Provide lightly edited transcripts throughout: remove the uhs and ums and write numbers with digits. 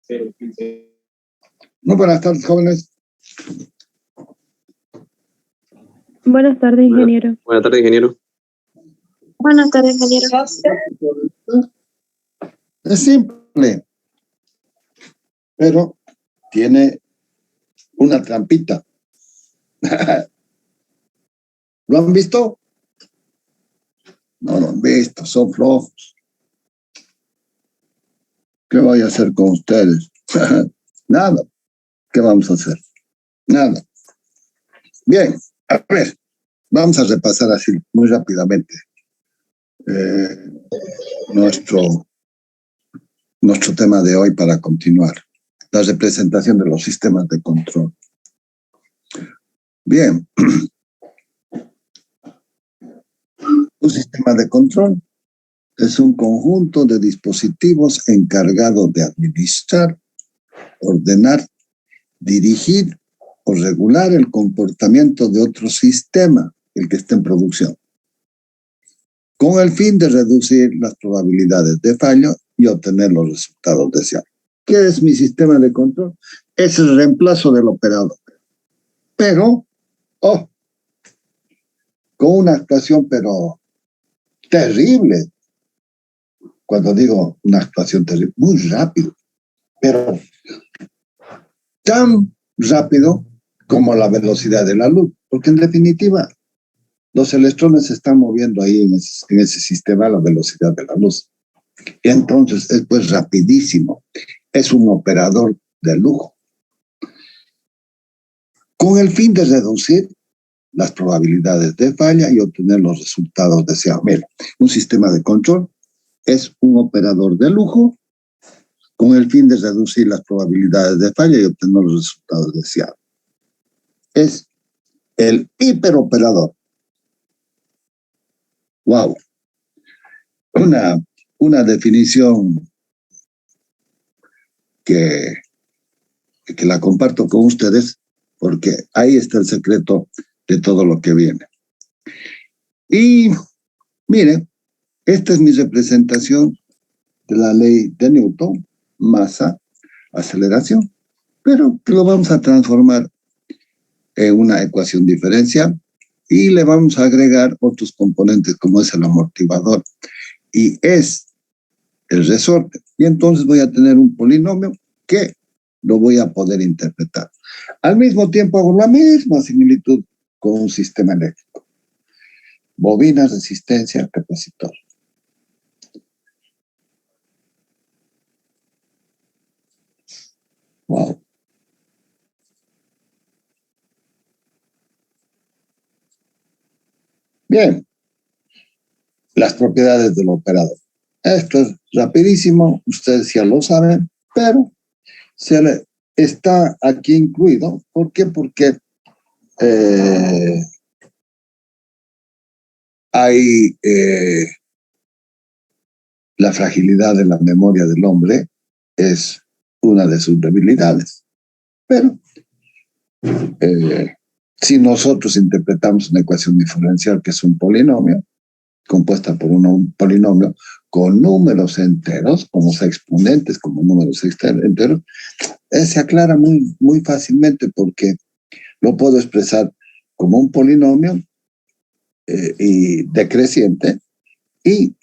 Muy buenas tardes, jóvenes. Buenas tardes, ingeniero. Buenas tardes, ingeniero. Buenas tardes, ingeniero. Es simple, pero tiene una trampita. ¿Lo han visto? No lo han visto, son flojos. ¿Qué voy a hacer con ustedes? Nada. ¿Qué vamos a hacer? Nada. Bien, a ver, vamos a repasar así muy rápidamente nuestro tema de hoy para continuar. La representación de los sistemas de control. Bien. Un sistema de control es un conjunto de dispositivos encargados de administrar, ordenar, dirigir o regular el comportamiento de otro sistema, el que esté en producción, con el fin de reducir las probabilidades de fallo y obtener los resultados deseados. ¿Qué es mi sistema de control? Es el reemplazo del operador. Pero, con una actuación, pero terrible. Cuando digo una actuación terrible, muy rápido, pero tan rápido como la velocidad de la luz, porque en definitiva los electrones se están moviendo ahí en ese sistema a la velocidad de la luz. Y entonces es pues rapidísimo, es un operador de lujo, con el fin de reducir las probabilidades de falla y obtener los resultados deseados. Mira, un sistema de control es un operador de lujo con el fin de reducir las probabilidades de falla y obtener los resultados deseados. Es el hiperoperador. ¡Wow! Una definición que la comparto con ustedes porque ahí está el secreto de todo lo que viene. Y miren, esta es mi representación de la ley de Newton, masa, aceleración, pero que lo vamos a transformar en una ecuación diferencial y le vamos a agregar otros componentes como es el amortiguador y es el resorte. Y entonces voy a tener un polinomio que lo voy a poder interpretar. Al mismo tiempo hago la misma similitud con un sistema eléctrico. Bobina, resistencia, capacitor. Wow. Bien. Las propiedades del operador. Esto es rapidísimo, ustedes ya lo saben, pero se le está aquí incluido. ¿Por qué? Porque hay la fragilidad de la memoria del hombre es una de sus debilidades. Pero si nosotros interpretamos una ecuación diferencial que es un polinomio, compuesta por un polinomio con números enteros, como exponentes, como números enteros, se aclara muy fácilmente porque lo puedo expresar como un polinomio y decreciente y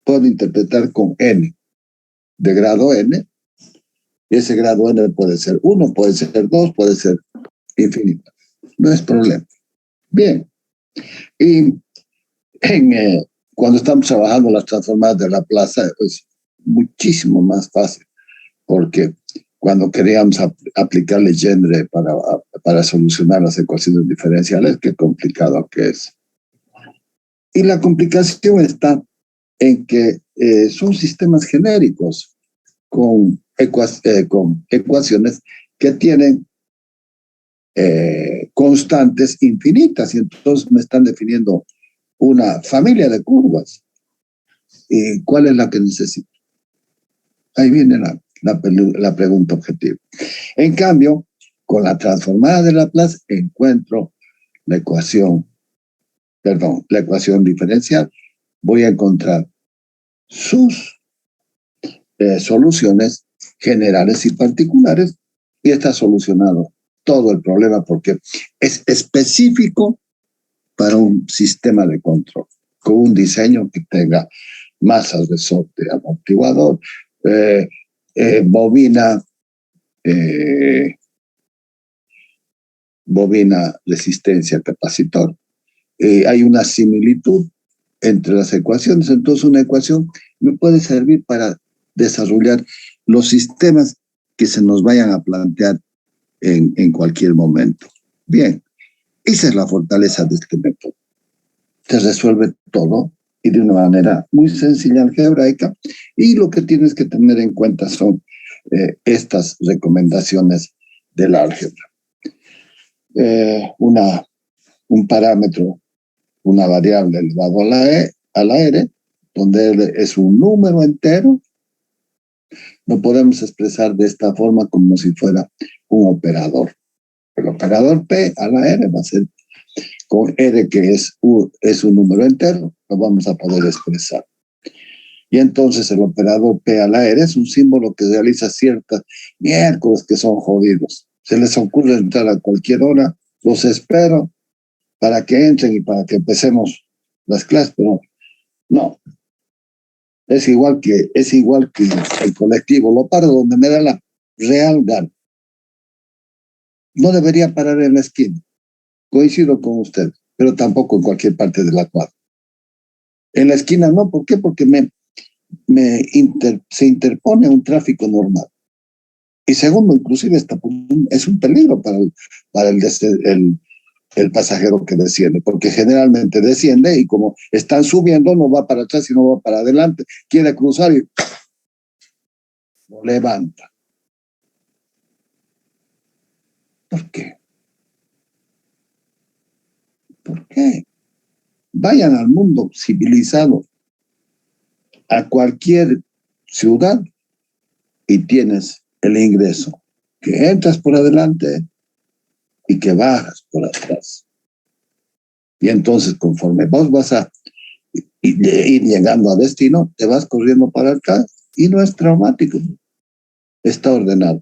puedo interpretar con n, de grado n, y ese grado n puede ser 1, puede ser 2, puede ser infinito. No es problema. Bien. Y cuando estamos trabajando las transformadas de Laplace, es muchísimo más fácil, porque cuando queríamos aplicar Legendre para solucionar las ecuaciones diferenciales, qué complicado que es. Y la complicación está en que son sistemas genéricos con ecuaciones que tienen constantes infinitas, y entonces me están definiendo una familia de curvas. ¿Y cuál es la que necesito? Ahí viene la pregunta objetiva. En cambio, con la transformada de Laplace encuentro la ecuación diferencial. Voy a encontrar sus soluciones generales y particulares, y está solucionado todo el problema porque es específico para un sistema de control, con un diseño que tenga masas de sorte amortiguador, bobina resistencia capacitor. Hay una similitud entre las ecuaciones, entonces una ecuación me puede servir para desarrollar los sistemas que se nos vayan a plantear en cualquier momento. Bien, esa es la fortaleza de este método. Se resuelve todo y de una manera muy sencilla algebraica, y lo que tienes que tener en cuenta son estas recomendaciones del álgebra. Un parámetro, una variable elevado a la r, donde r es un número entero, lo podemos expresar de esta forma como si fuera un operador. El operador P a la r va a ser con r, que es un número entero, lo vamos a poder expresar. Y entonces el operador P a la r es un símbolo que realiza ciertas miércoles que son jodidos. Se les ocurre entrar a cualquier hora, los espero para que entren y para que empecemos las clases, pero no. Es igual que el colectivo, lo paro donde me da la real gana. No debería parar en la esquina. Coincido con usted, pero tampoco en cualquier parte de la cuadra. En la esquina no, ¿por qué? Porque se interpone un tráfico normal. Y segundo, inclusive es un peligro para el pasajero que desciende, porque generalmente desciende y como están subiendo no va para atrás, sino va para adelante, quiere cruzar y lo levanta. ¿Por qué? ¿Por qué? Vayan al mundo civilizado, a cualquier ciudad, y tienes el ingreso, que entras por adelante y que bajas por atrás. Y entonces, conforme vos vas a ir llegando a destino, te vas corriendo para acá y no es traumático. Está ordenado.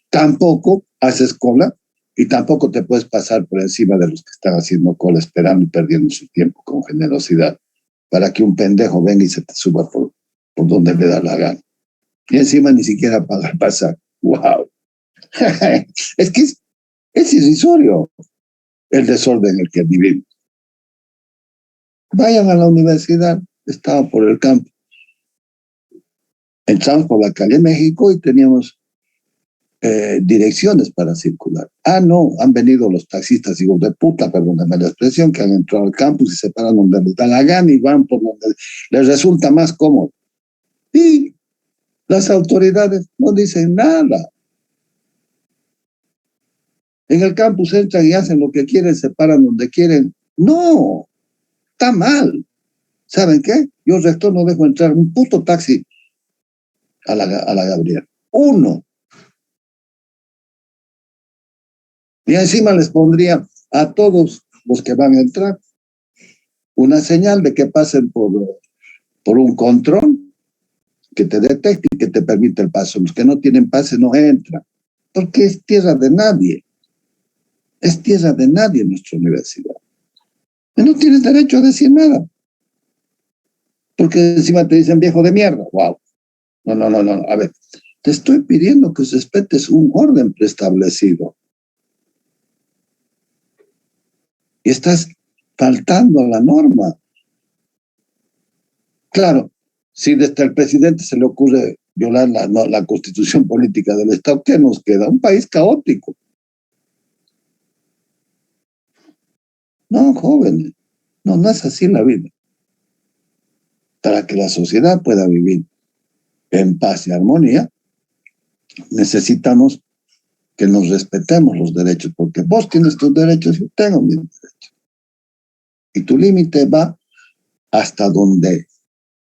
Tampoco haces cola y tampoco te puedes pasar por encima de los que están haciendo cola, esperando y perdiendo su tiempo con generosidad para que un pendejo venga y se te suba por donde le da la gana. Y encima ni siquiera pagar pasar. ¡Wow! Es que es irrisorio el desorden en el que vivimos. Vayan a la universidad, estaba por el campo. Entramos por la calle México y teníamos direcciones para circular. Ah, no, han venido los taxistas, hijos de puta, perdóname la expresión, que han entrado al campus y se paran donde les da la gana y van por donde les resulta más cómodo. Y las autoridades no dicen nada. En el campus entran y hacen lo que quieren, se paran donde quieren. No, está mal. ¿Saben qué? Yo, rector, no dejo entrar un puto taxi a la Gabriel. Uno. Y encima les pondría a todos los que van a entrar una señal de que pasen por un control que te detecte y que te permite el paso. Los que no tienen pase no entran, porque es tierra de nadie. Es tierra de nadie en nuestra universidad. Y no tienes derecho a decir nada. Porque encima te dicen viejo de mierda. Wow. No. A ver, te estoy pidiendo que respetes un orden preestablecido. Y estás faltando a la norma. Claro, si desde el presidente se le ocurre violar la constitución política del Estado, ¿qué nos queda? Un país caótico. No, jóvenes, no es así la vida. Para que la sociedad pueda vivir en paz y armonía, necesitamos que nos respetemos los derechos, porque vos tienes tus derechos, yo tengo mis derechos. Y tu límite va hasta donde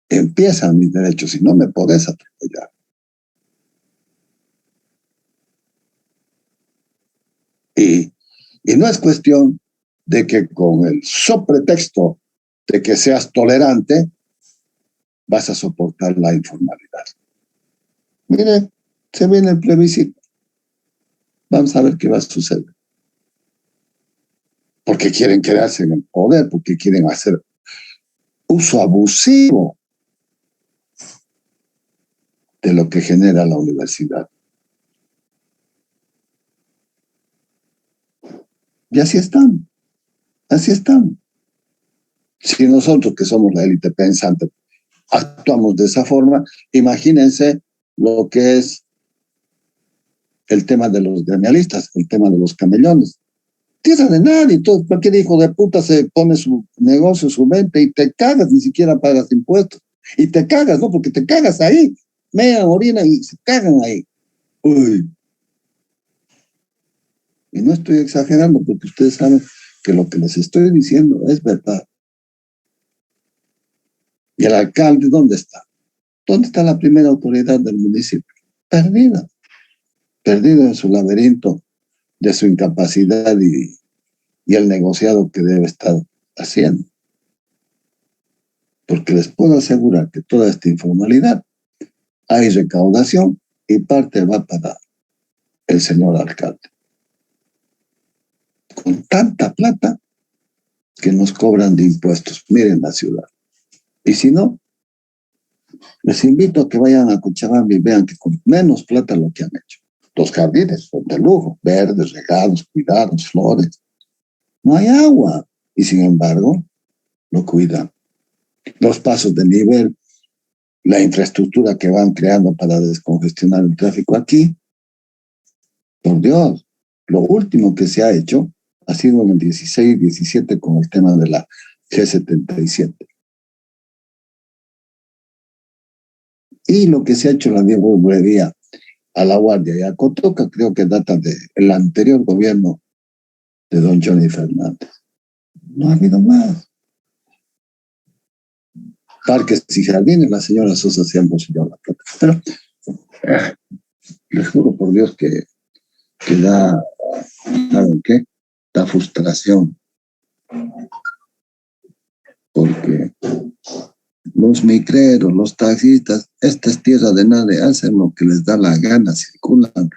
empiezan mis derechos y no me podés atropellar. Y no es cuestión de que con el sobretexto de que seas tolerante vas a soportar la informalidad. Mire, Se viene el plebiscito. Vamos a ver qué va a suceder. Porque quieren quedarse en el poder, porque quieren hacer uso abusivo de lo que genera la universidad. Y así están. Así están. Si nosotros, que somos la élite pensante, actuamos de esa forma, imagínense lo que es el tema de los gremialistas, el tema de los camellones. Tierra de nadie, todo, cualquier hijo de puta se pone su negocio, su venta y te cagas, ni siquiera pagas impuestos. Y te cagas, ¿no? Porque te cagas ahí, mean, orinan y se cagan ahí. Uy. Y no estoy exagerando, porque ustedes saben que lo que les estoy diciendo es verdad. ¿Y el alcalde dónde está? ¿Dónde está la primera autoridad del municipio? Perdida. Perdida en su laberinto de su incapacidad y el negociado que debe estar haciendo. Porque les puedo asegurar que toda esta informalidad hay recaudación y parte va para el señor alcalde. Con tanta plata que nos cobran de impuestos. Miren la ciudad. Y si no, les invito a que vayan a Cochabamba y vean que con menos plata lo que han hecho. Los jardines son de lujo, verdes, regados, cuidados, flores. No hay agua y sin embargo lo cuidan. Los pasos de nivel, la infraestructura que van creando para descongestionar el tráfico aquí. Por Dios, lo último que se ha hecho ha sido en el 16-17 con el tema de la G77. Y lo que se ha hecho la Diego a La Guardia y a Cotoca creo que data del anterior gobierno de don Johnny Fernández. No ha habido más. Parques y jardines, la señora Sosa se ha embolsillado la plata. Pero les juro por Dios que da, ¿saben qué? Da frustración. Porque los micreros, los taxistas, esta es tierra de nadie, hacen lo que les da la gana, circulan,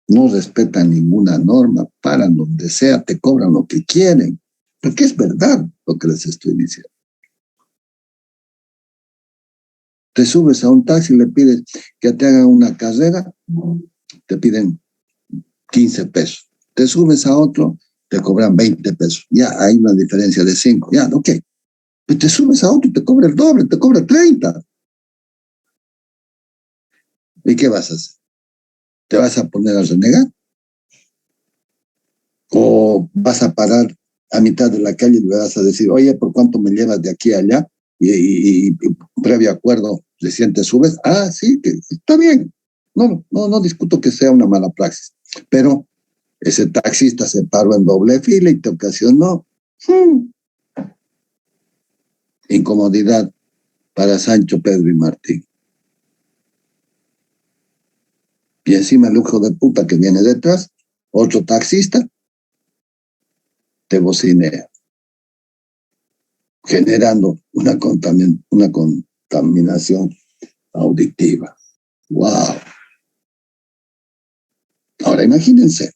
no respetan ninguna norma, paran donde sea, te cobran lo que quieren. Porque es verdad lo que les estoy diciendo. Te subes a un taxi y le pides que te hagan una carrera, te piden 15 pesos. Te subes a otro, te cobran 20 pesos. Ya hay una diferencia de 5. Ya, ok. Pero te subes a otro y te cobra el doble, te cobra 30. ¿Y qué vas a hacer? ¿Te vas a poner a renegar? ¿O vas a parar a mitad de la calle y le vas a decir, oye, ¿por cuánto me llevas de aquí a allá? Y previo acuerdo, recién te subes. Ah, sí, que está bien. No discuto que sea una mala praxis. Pero ese taxista se paró en doble fila y te ocasionó incomodidad para Sancho, Pedro y Martín. Y encima el hijo de puta que viene detrás, otro taxista, te bocinea, generando una contaminación auditiva. ¡Wow! Ahora imagínense,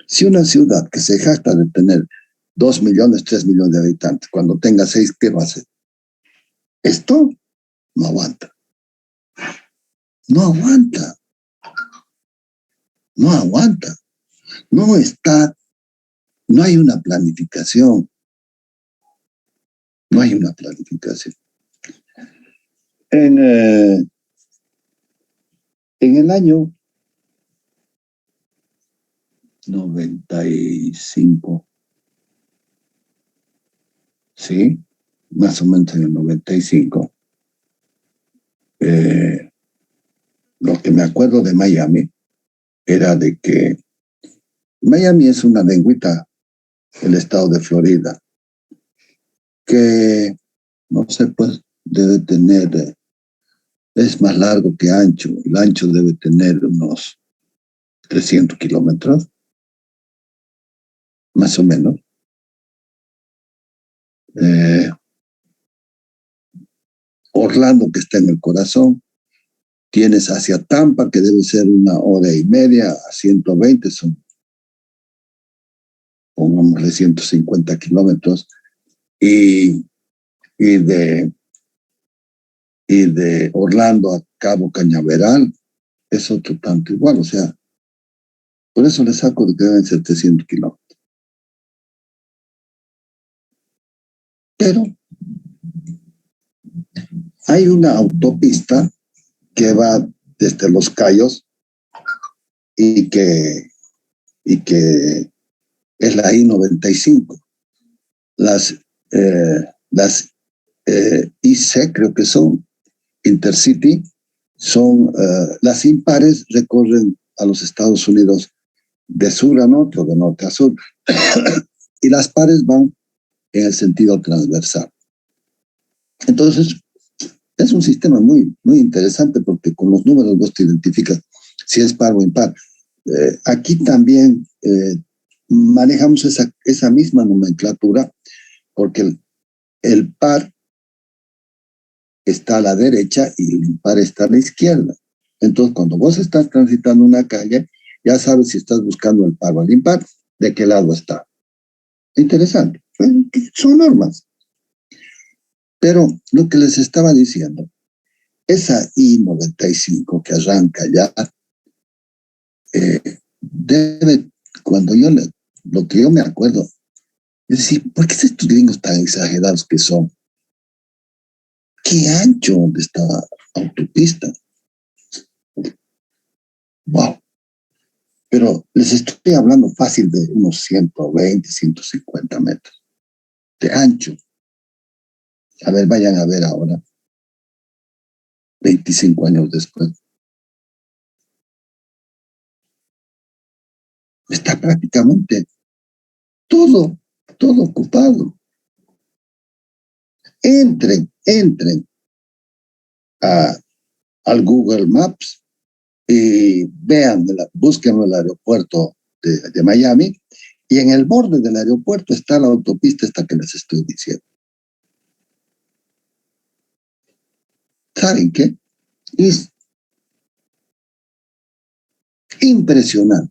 si una ciudad que se jacta de tener 2 millones, 3 millones de habitantes, cuando tenga 6, ¿qué va a hacer? Esto no aguanta. No aguanta. No aguanta. No hay una planificación. No hay una planificación. En el año 95, ¿sí? Más o menos en el 95, lo que me acuerdo de Miami era de que Miami es una lengüita del estado de Florida, que, no sé, pues debe tener, es más largo que ancho, el ancho debe tener unos 300 kilómetros, más o menos. Orlando, que está en el corazón, Tienes hacia Tampa, que debe ser 1 hora y media, a 120 son, pongámosle 150 kilómetros, y de Orlando a Cabo Cañaveral es otro tanto igual, o sea, por eso le saco de que deben ser 700 kilómetros. Pero hay una autopista que va desde Los Cayos y que es la I-95. Las IC, creo que son Intercity, son las impares, recorren a los Estados Unidos de sur a norte o de norte a sur, y las pares van en el sentido transversal. Entonces, es un sistema muy, muy interesante porque con los números vos te identificas si es par o impar. Aquí también manejamos esa misma nomenclatura porque el par está a la derecha y el impar está a la izquierda. Entonces, cuando vos estás transitando una calle, ya sabes si estás buscando el par o el impar, de qué lado está. Interesante. Son normas. Pero lo que les estaba diciendo, esa I-95 que arranca ya, debe, lo que yo me acuerdo, es decir, ¿por qué estos gringos tan exagerados que son? ¿Qué ancho de esta autopista? Wow. Pero les estoy hablando fácil de unos 120, 150 metros de ancho. A ver, vayan a ver ahora, 25 años después. Está prácticamente todo ocupado. Entren al Google Maps y busquen el aeropuerto de Miami, y en el borde del aeropuerto está la autopista esta que les estoy diciendo. ¿Saben qué? Es impresionante.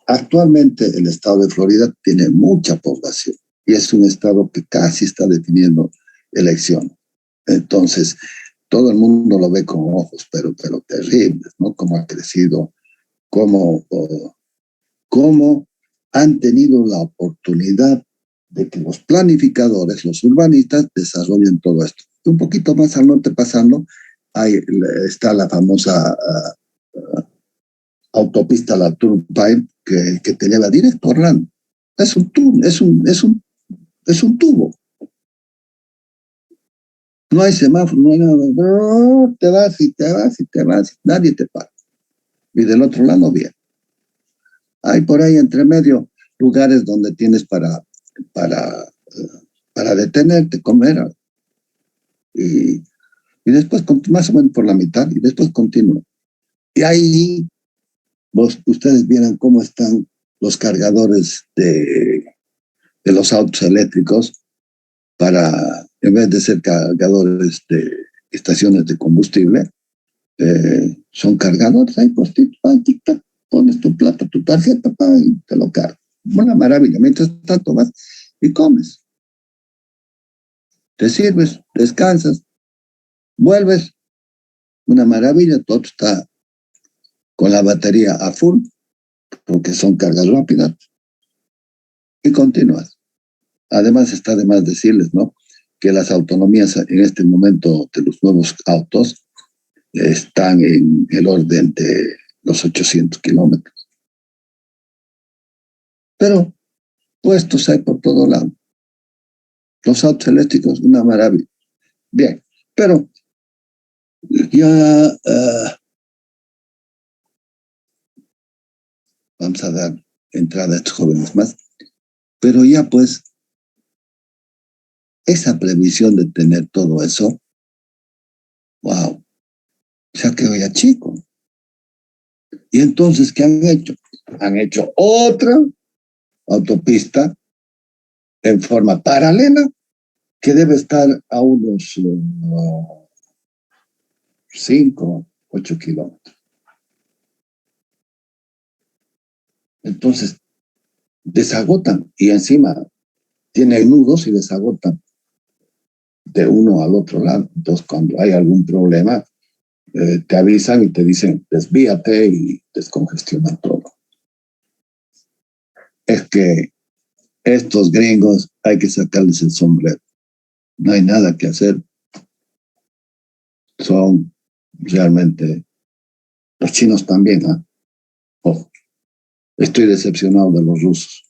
Actualmente el estado de Florida tiene mucha población y es un estado que casi está definiendo elecciones. Entonces, todo el mundo lo ve con ojos, pero terribles, ¿no? Cómo ha crecido, cómo han tenido la oportunidad de que los planificadores, los urbanistas, desarrollen todo esto. Un poquito más al norte pasando, está la famosa autopista, la Turnpike, que te lleva directo a Orlando. Es un tubo. No hay semáforo, no hay nada. No, te vas, nadie te para. Y del otro lado, bien. Hay por ahí entre medio lugares donde tienes para detenerte, comer. Y después, más o menos por la mitad, y después continúa. Y ahí ustedes vieran cómo están los cargadores de los autos eléctricos en vez de ser cargadores de estaciones de combustible, son cargadores ahí postitos, pones tu plata, tu tarjeta, y te lo cargas. Una maravilla. Mientras tanto vas y comes. Te sirves, descansas, vuelves. Una maravilla, todo está con la batería a full, porque son cargas rápidas, y continúas. Además, está de más decirles, ¿no?, que las autonomías en este momento de los nuevos autos están en el orden de los 800 kilómetros. Pero puestos hay por todo lado. Los autos eléctricos, una maravilla. Bien, pero ya vamos a dar entrada a estos jóvenes más. Pero ya pues, esa previsión de tener todo eso, wow, ya quedó ya chico. Y entonces, ¿qué han hecho? Han hecho otra autopista en forma paralela, que debe estar a unos 5, 8 kilómetros. Entonces, desagotan y encima tienen nudos y desagotan de uno al otro lado. Entonces, cuando hay algún problema, te avisan y te dicen, desvíate y descongestiona todo. Es que estos gringos hay que sacarles el sombrero. No hay nada que hacer. Son realmente, los chinos también, ¿eh? Oh, estoy decepcionado de los rusos.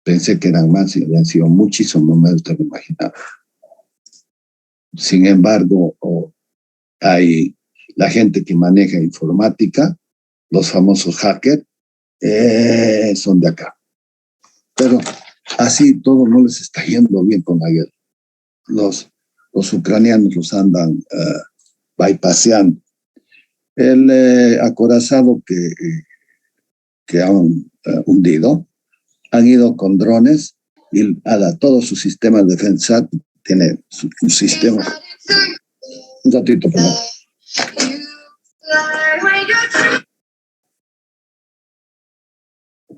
Pensé que eran más y habían sido muchísimo menos de lo imaginaba. Sin embargo, hay la gente que maneja informática, los famosos hackers, son de acá. Pero así todo no les está yendo bien con la guerra. Los ucranianos los andan bypaseando. El acorazado que han hundido, han ido con drones y todo su sistema de defensa tiene su sistema. Un ratito, perdón.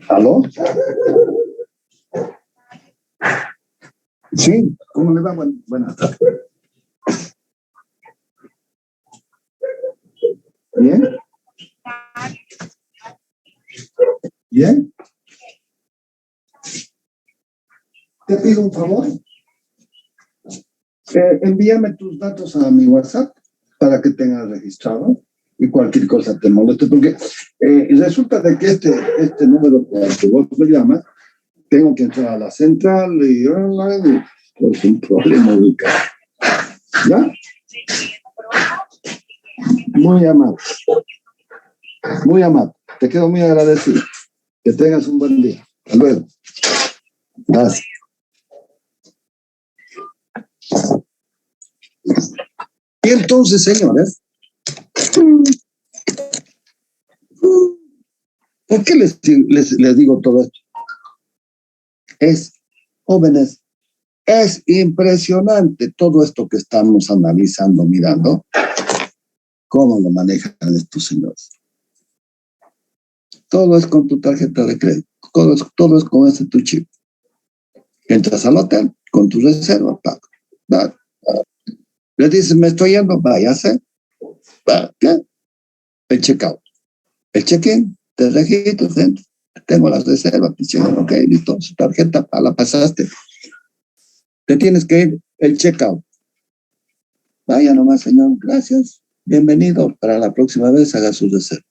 ¿Aló? Sí, ¿cómo le va? Buenas tardes. ¿Bien? ¿Bien? Te pido un favor. Envíame tus datos a mi WhatsApp para que tengas registrado y cualquier cosa te moleste, porque resulta de que este número que vos me llamas, tengo que entrar a la central y pues un problema ubicado. ¿Ya? Muy amable. Muy amable. Te quedo muy agradecido. Que tengas un buen día. Hasta luego. Gracias. Y entonces, señores, ¿por qué les digo todo esto? Jóvenes, es impresionante todo esto que estamos analizando, mirando, cómo lo manejan estos señores. Todo es con tu tarjeta de crédito, todo es con tu chip. Entras al hotel con tu reserva, paga. Le dices, me estoy yendo, váyase. ¿Qué? El checkout. El check-in, te registras, tengo las reservas, ok, listo, su tarjeta, la pasaste. Te tienes que ir, el checkout. Vaya nomás, señor, gracias, bienvenido, para la próxima vez haga su reserva.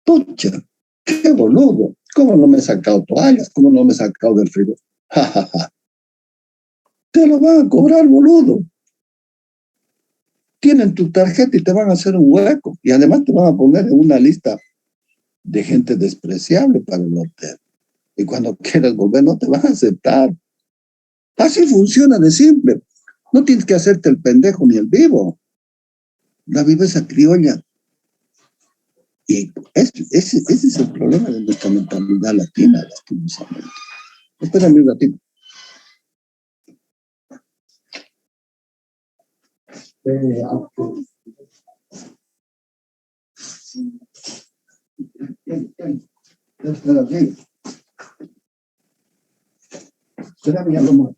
Pucha, qué boludo, ¿cómo no me he sacado toallas? ¿Cómo no me he sacado del frío? Ja, ja, ja. Te lo van a cobrar, boludo. Tienen tu tarjeta y te van a hacer un hueco. Y además te van a poner en una lista de gente despreciable para el hotel. Y cuando quieras volver no te van a aceptar. Así funciona de simple. No tienes que hacerte el pendejo ni el vivo. La viveza criolla. Y ese es el problema de nuestra mentalidad latina, lastimosamente. Espérame un ratito. Espérame, ya lo.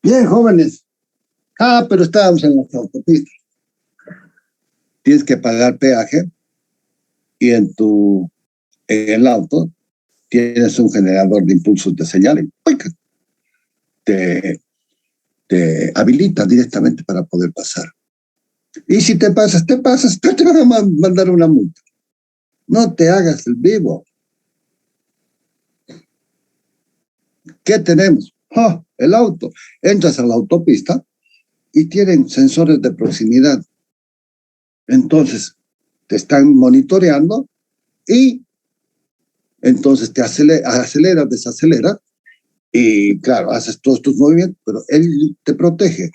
Bien, jóvenes. Pero estábamos en las autopistas. Tienes que pagar peaje y en el auto tienes un generador de impulsos de señal y ¡pic! te habilita directamente para poder pasar. Y si te pasas, te van a mandar una multa. No te hagas el vivo. ¿Qué tenemos? El auto. Entras a la autopista y tienen sensores de proximidad. Entonces, te están monitoreando y entonces te acelera, desacelera y claro, haces todos tus movimientos, pero él te protege.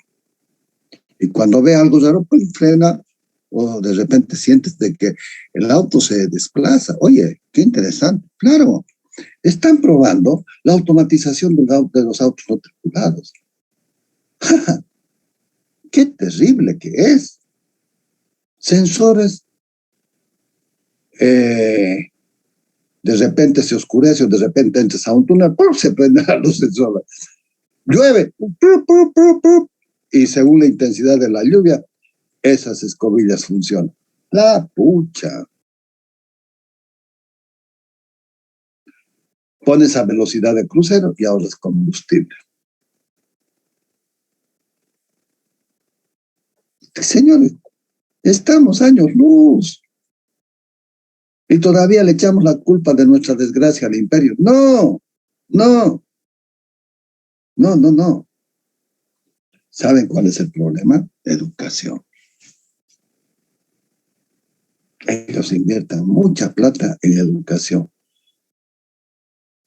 Y cuando ve algo raro, pues frena o de repente sientes de que el auto se desplaza. Oye, qué interesante. Claro, están probando la automatización de los autos no tripulados. ¡Qué terrible que es! Sensores, de repente se oscurece o de repente entras a un túnel, ¡pum! Se prenden los sensores. Llueve, ¡pum, pum, pum, pum! Y según la intensidad de la lluvia, esas escobillas funcionan. La pucha. Pones a velocidad de crucero y ahorras combustible. Señores, estamos años luz. Y todavía le echamos la culpa de nuestra desgracia al imperio. No, no, no, no, no. ¿Saben cuál es el problema? Educación. Ellos invierten mucha plata en educación.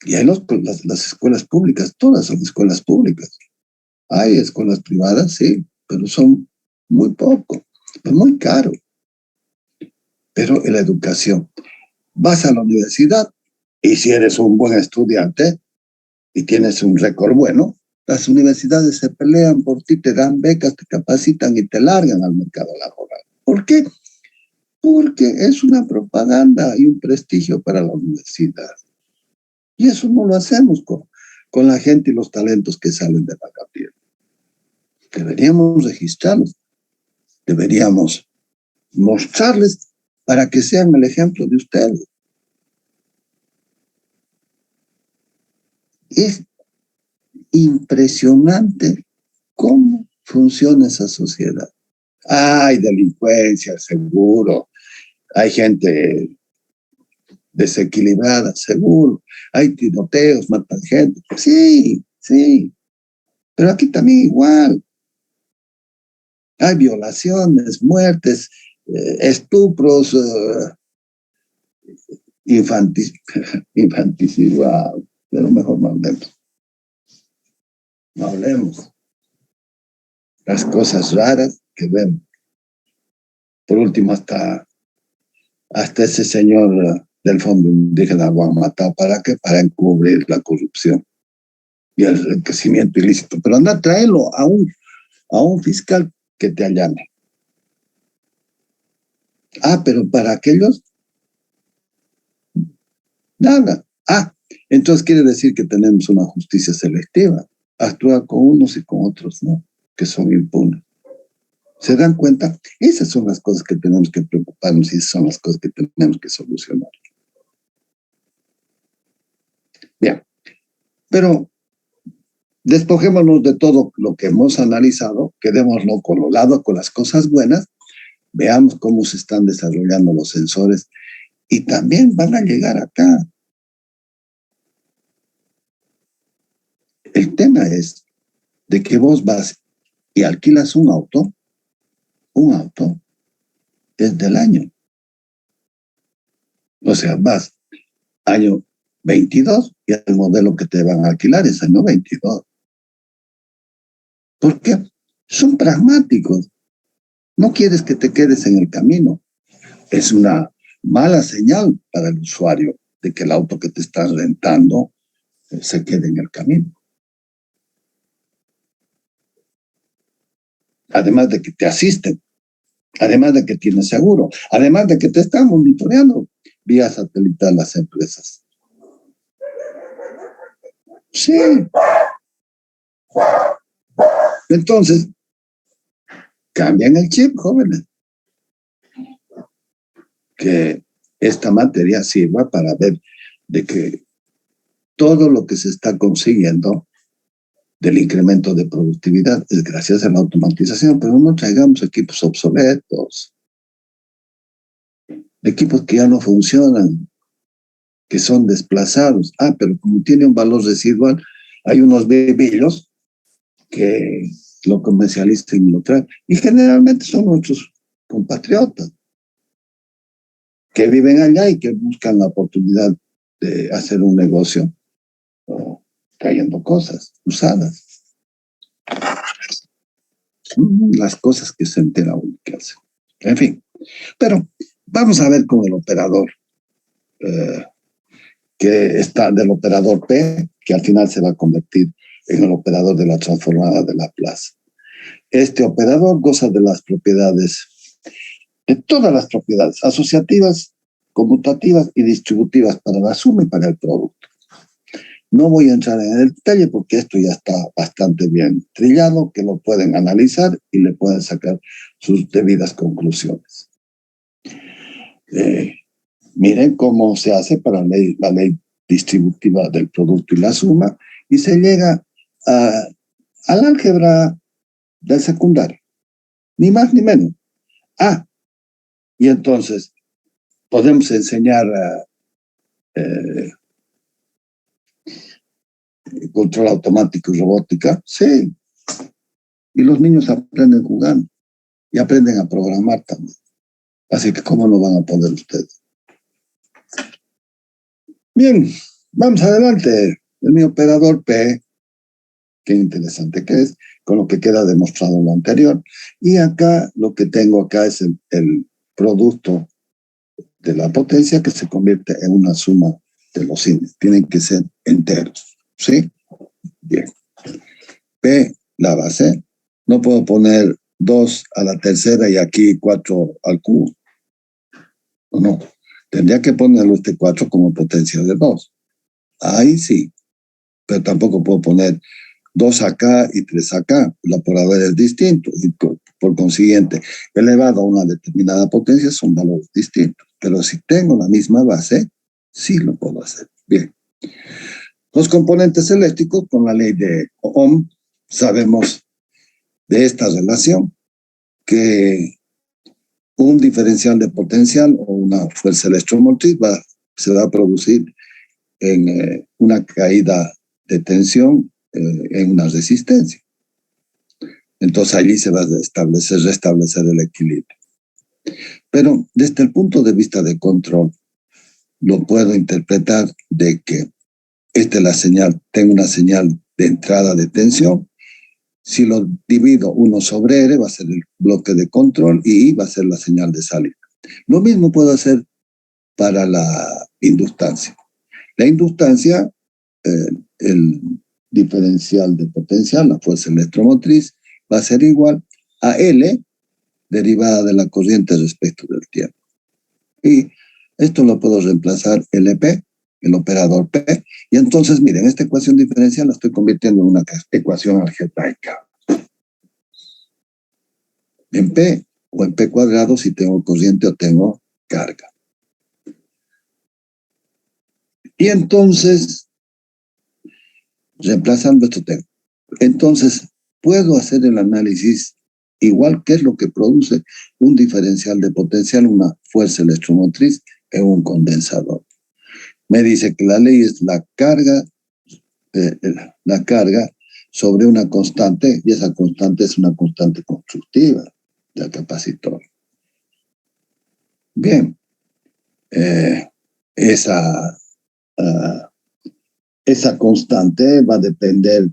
Y hay las escuelas públicas, todas son escuelas públicas. Hay escuelas privadas, sí, pero son muy poco, es muy caro. Pero en la educación, vas a la universidad y si eres un buen estudiante y tienes un récord bueno, las universidades se pelean por ti, te dan becas, te capacitan y te largan al mercado laboral. ¿Por qué? Porque es una propaganda y un prestigio para la universidad. Y eso no lo hacemos con la gente y los talentos que salen de la carrera. Deberíamos registrarlos, deberíamos mostrarles para que sean el ejemplo de ustedes. Es impresionante cómo funciona esa sociedad. Hay delincuencia, seguro. Hay gente desequilibrada, seguro. Hay tiroteos, matan gente. Sí, sí. Pero aquí también igual. Hay violaciones, muertes, estupros, infanticidio. Pero mejor no hablemos. No hablemos. Las cosas raras que vemos. Por último, hasta ese señor del Fondo Indígena lo han matado. ¿Para qué? Para encubrir la corrupción y el enriquecimiento ilícito. Pero anda, tráelo a un fiscal que te allane. Pero para aquellos, nada. Entonces quiere decir que tenemos una justicia selectiva. Actúa con unos y con otros, ¿no? Que son impunes. ¿Se dan cuenta? Esas son las cosas que tenemos que preocuparnos y esas son las cosas que tenemos que solucionar. Bien, pero despojémonos de todo lo que hemos analizado, quedémonos con los lados, con las cosas buenas, veamos cómo se están desarrollando los sensores y también van a llegar acá. El tema es de que vos vas y alquilas un auto es del año. O sea, vas año 22 y el modelo que te van a alquilar es año 22. ¿Por qué? Son pragmáticos. No quieres que te quedes en el camino. Es una mala señal para el usuario de que el auto que te estás rentando se quede en el camino. Además de que te asisten, además de que tienes seguro, además de que te están monitoreando vía satelital las empresas. Sí. Entonces, cambian el chip, jóvenes. Que esta materia sirva para ver de que todo lo que se está consiguiendo del incremento de productividad es gracias a la automatización, pero no traigamos equipos obsoletos, equipos que ya no funcionan, que son desplazados. Pero como tiene un valor residual, hay unos bebillos que lo comercializan y lo traen. Y generalmente son nuestros compatriotas que viven allá y que buscan la oportunidad de hacer un negocio trayendo cosas usadas. Las cosas que se entera uno que hace. En fin, pero vamos a ver con el operador que está del operador P, que al final se va a convertir en el operador de la transformada de Laplace. Este operador goza de las propiedades, de todas las propiedades asociativas, conmutativas y distributivas para la suma y para el producto. No voy a entrar en el detalle porque esto ya está bastante bien trillado, que lo pueden analizar y le pueden sacar sus debidas conclusiones. Miren cómo se hace para la ley distributiva del producto y la suma, y se llega al álgebra del secundario, ni más ni menos. Y entonces podemos enseñar control automático y robótica, sí, y los niños aprenden jugando y aprenden a programar también. Así que ¿cómo no van a poder ustedes? Bien, vamos adelante. Mi operador P, qué interesante que es, con lo que queda demostrado en lo anterior. Y acá, lo que tengo acá es el producto de la potencia que se convierte en una suma de los signos. Tienen que ser enteros, ¿sí? Bien. P, la base. No puedo poner 2 a la tercera y aquí 4 al cubo. No. Tendría que ponerlo este 4 como potencia de 2. Ahí sí. Pero tampoco puedo poner 2 acá y 3 acá. El operador es distinto. Y por consiguiente, elevado a una determinada potencia son valores distintos. Pero si tengo la misma base, sí lo puedo hacer. Bien. Los componentes eléctricos, con la ley de Ohm, sabemos de esta relación que un diferencial de potencial o una fuerza electromotriz se va a producir en una caída de tensión en una resistencia. Entonces allí se va a restablecer el equilibrio. Pero desde el punto de vista de control, lo puedo interpretar de que tengo una señal de entrada de tensión. Si lo divido 1 sobre R, va a ser el bloque de control y I va a ser la señal de salida. Lo mismo puedo hacer para la inductancia. La inductancia, el diferencial de potencial, la fuerza electromotriz, va a ser igual a L derivada de la corriente respecto del tiempo. Y esto lo puedo reemplazar LP, el operador P, y entonces, miren, esta ecuación diferencial la estoy convirtiendo en una ecuación algebraica. En P o en P cuadrado si tengo corriente o tengo carga. Y entonces, reemplazando esto tengo. Entonces, puedo hacer el análisis igual que es lo que produce un diferencial de potencial, una fuerza electromotriz en un condensador. Me dice que la ley es la carga sobre una constante, y esa constante es una constante constructiva del capacitor. Bien, esa constante va a depender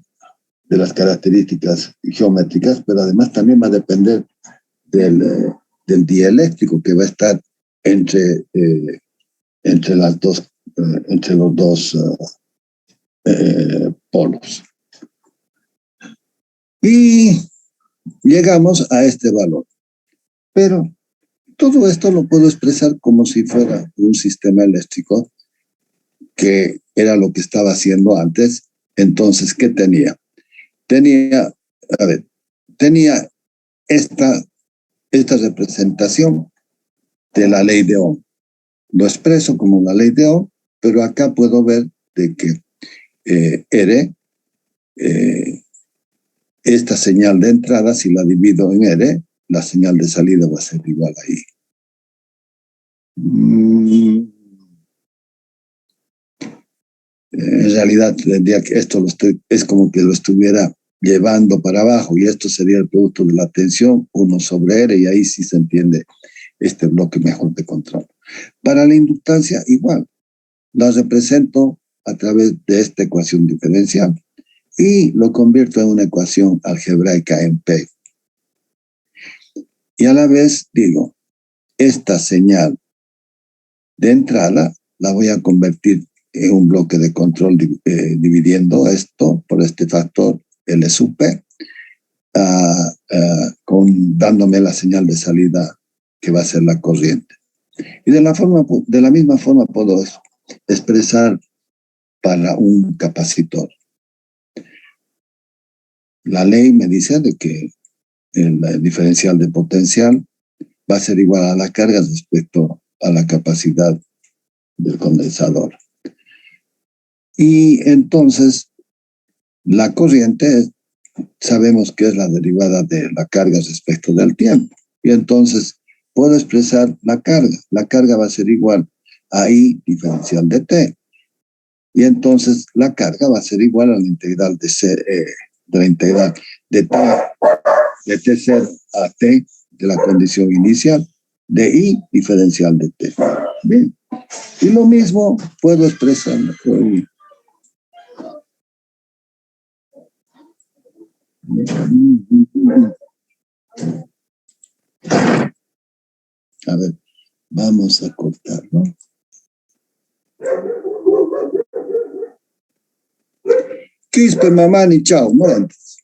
de las características geométricas, pero además también va a depender del dieléctrico que va a estar entre los dos polos. Y llegamos a este valor. Pero todo esto lo puedo expresar como si fuera un sistema eléctrico, que era lo que estaba haciendo antes. Entonces, ¿qué tenía? Tenía a ver, tenía esta representación de la ley de Ohm. Lo expreso como la ley de Ohm, pero acá puedo ver de que R, esta señal de entrada, si la divido en R, la señal de salida va a ser igual a I. En realidad tendría que esto es como que lo estuviera llevando para abajo y esto sería el producto de la tensión 1 sobre R y ahí sí se entiende este bloque mejor de control. Para la inductancia igual, la represento a través de esta ecuación diferencial y lo convierto en una ecuación algebraica en P. Y a la vez digo, esta señal de entrada la voy a convertir en un bloque de control dividiendo esto por este factor L sub P, dándome la señal de salida que va a ser la corriente. Y de la misma forma puedo expresar para un capacitor. La ley me dice de que el diferencial de potencial va a ser igual a la carga respecto a la capacidad del condensador. Y entonces, la corriente sabemos que es la derivada de la carga respecto del tiempo. Y entonces, puedo expresar la carga. La carga va a ser igual a I diferencial de T. Y entonces, la carga va a ser igual a la integral de la integral de T0 a T de la condición inicial de I diferencial de T. Bien. Y lo mismo puedo expresarlo por I. A ver, vamos a cortarlo. Quispe, mamá, ni chao, no antes.